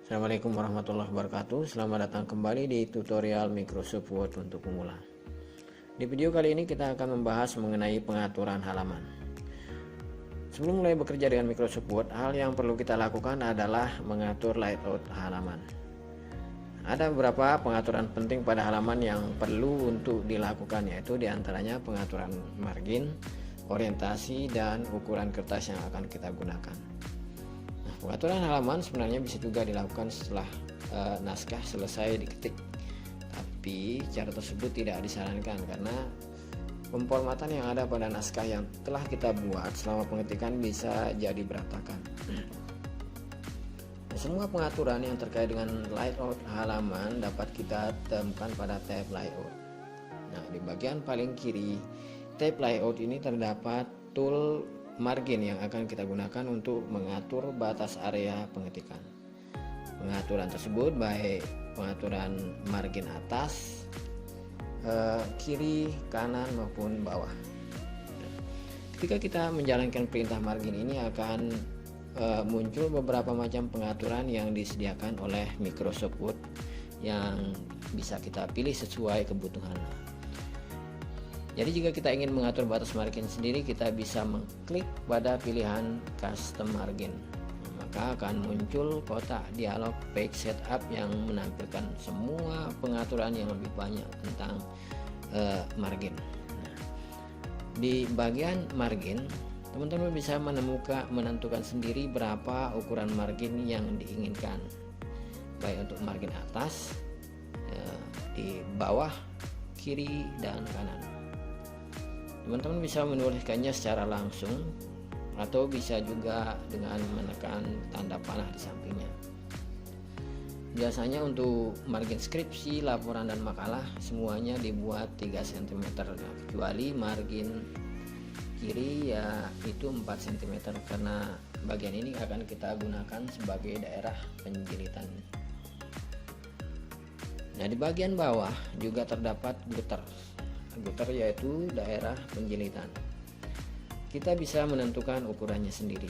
Assalamualaikum warahmatullahi wabarakatuh. Selamat datang kembali di tutorial Microsoft Word untuk pemula. Di video kali ini kita akan membahas mengenai pengaturan halaman. Sebelum mulai bekerja dengan Microsoft Word, hal yang perlu kita lakukan adalah mengatur layout halaman. Ada beberapa pengaturan penting pada halaman yang perlu untuk dilakukan, yaitu diantaranya pengaturan margin, orientasi, dan ukuran kertas yang akan kita gunakan. Pengaturan halaman sebenarnya bisa juga dilakukan setelah naskah selesai diketik, tapi cara tersebut tidak disarankan karena pemformatan yang ada pada naskah yang telah kita buat selama pengetikan bisa jadi berantakan. Semua pengaturan yang terkait dengan layout halaman dapat kita temukan pada tab layout. Nah, di bagian paling kiri tab layout ini terdapat tool margin yang akan kita gunakan untuk mengatur batas area pengetikan. Pengaturan tersebut baik pengaturan margin atas, kiri, kanan maupun bawah. Ketika kita menjalankan perintah margin ini akan muncul beberapa macam pengaturan yang disediakan oleh Microsoft Word yang bisa kita pilih sesuai kebutuhan. Jadi jika kita ingin mengatur batas margin sendiri, kita bisa mengklik pada pilihan custom margin. Maka akan muncul kotak dialog page setup yang menampilkan semua pengaturan yang lebih banyak tentang margin. Di bagian margin, teman-teman bisa menentukan sendiri berapa ukuran margin yang diinginkan, baik untuk margin atas, di bawah, kiri, dan kanan. Teman-teman bisa menuliskannya secara langsung atau bisa juga dengan menekan tanda panah di sampingnya. Biasanya untuk margin skripsi, laporan, dan makalah semuanya dibuat 3 cm, kecuali margin kiri yaitu 4 cm karena bagian ini akan kita gunakan sebagai daerah penjilitan. Nah, di bagian bawah juga terdapat gutter yaitu daerah penjilitan. Kita bisa menentukan ukurannya sendiri.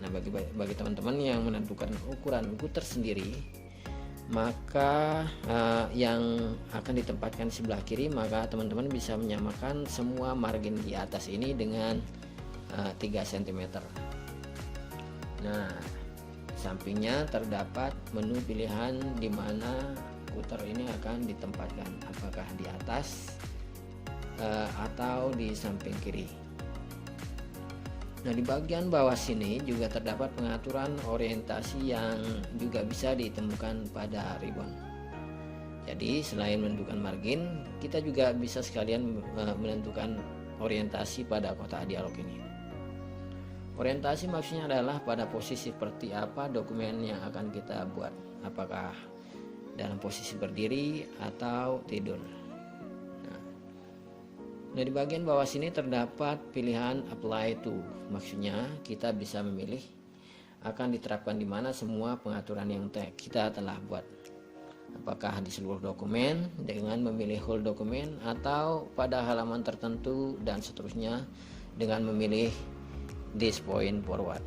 Nah, bagi teman-teman yang menentukan ukuran gutter sendiri, maka yang akan ditempatkan di sebelah kiri, maka teman-teman bisa menyamakan semua margin di atas ini dengan 3 cm. Nah, sampingnya terdapat menu pilihan di mana gutter ini akan ditempatkan, apakah di atas atau di samping kiri. Nah, di bagian bawah sini juga terdapat pengaturan orientasi yang juga bisa ditemukan pada ribbon. Jadi selain menentukan margin, kita juga bisa sekalian menentukan orientasi pada kotak dialog ini. Orientasi maksudnya adalah pada posisi seperti apa dokumen yang akan kita buat, apakah dalam posisi berdiri atau tidur. Nah, di bagian bawah sini terdapat pilihan apply to, maksudnya kita bisa memilih akan diterapkan di mana semua pengaturan yang kita telah buat, apakah di seluruh dokumen dengan memilih whole dokumen atau pada halaman tertentu dan seterusnya dengan memilih this point forward.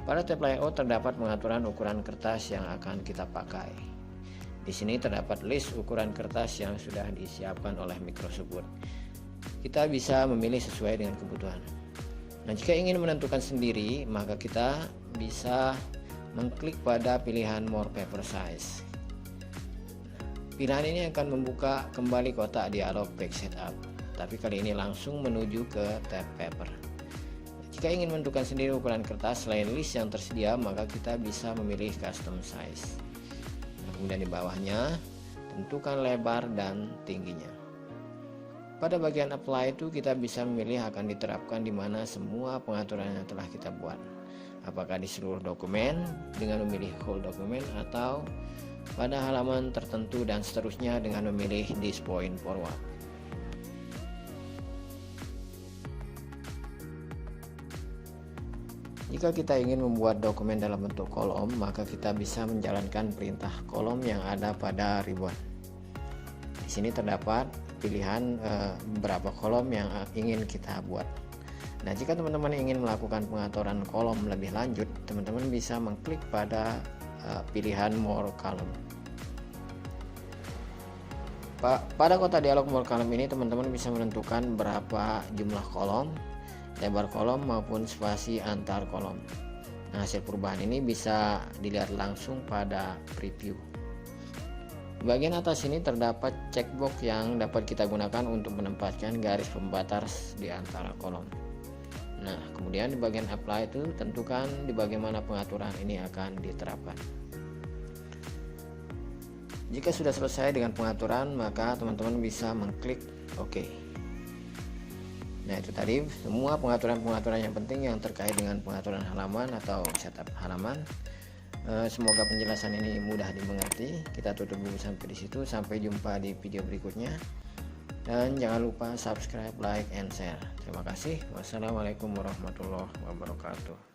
Pada tab layout terdapat pengaturan ukuran kertas yang akan kita pakai. Di sini terdapat list ukuran kertas yang sudah disiapkan oleh Microsoft Word. Kita bisa memilih sesuai dengan kebutuhan. Nah, jika ingin menentukan sendiri, maka kita bisa mengklik pada pilihan more paper size. Pilihan ini akan membuka kembali kotak dialog page setup, tapi kali ini langsung menuju ke tab paper. Jika ingin menentukan sendiri ukuran kertas selain list yang tersedia, maka kita bisa memilih custom size. Kemudian di bawahnya tentukan lebar dan tingginya. Pada bagian apply itu kita bisa memilih akan diterapkan di mana semua pengaturan yang telah kita buat, apakah di seluruh dokumen dengan memilih whole dokumen atau pada halaman tertentu dan seterusnya dengan memilih this point forward. Jika kita ingin membuat dokumen dalam bentuk kolom, maka kita bisa menjalankan perintah kolom yang ada pada ribbon. Di sini terdapat pilihan berapa kolom yang ingin kita buat. Nah, jika teman-teman ingin melakukan pengaturan kolom lebih lanjut, teman-teman bisa mengklik pada pilihan More Column. Pada kotak dialog More Column ini teman-teman bisa menentukan berapa jumlah kolom, lebar kolom maupun spasi antar kolom. Nah, hasil perubahan ini bisa dilihat langsung pada preview. Di bagian atas ini terdapat checkbox yang dapat kita gunakan untuk menempatkan garis pembatas di antara kolom. Nah, kemudian di bagian apply itu tentukan di bagaimana pengaturan ini akan diterapkan. Jika sudah selesai dengan pengaturan, maka teman-teman bisa mengklik OK. Nah, itu tadi semua pengaturan-pengaturan yang penting yang terkait dengan pengaturan halaman atau setup halaman. Semoga penjelasan ini mudah dimengerti. Kita tutup dulu sampai di situ. Sampai jumpa di video berikutnya. Dan jangan lupa subscribe, like, and share. Terima kasih. Wassalamualaikum warahmatullahi wabarakatuh.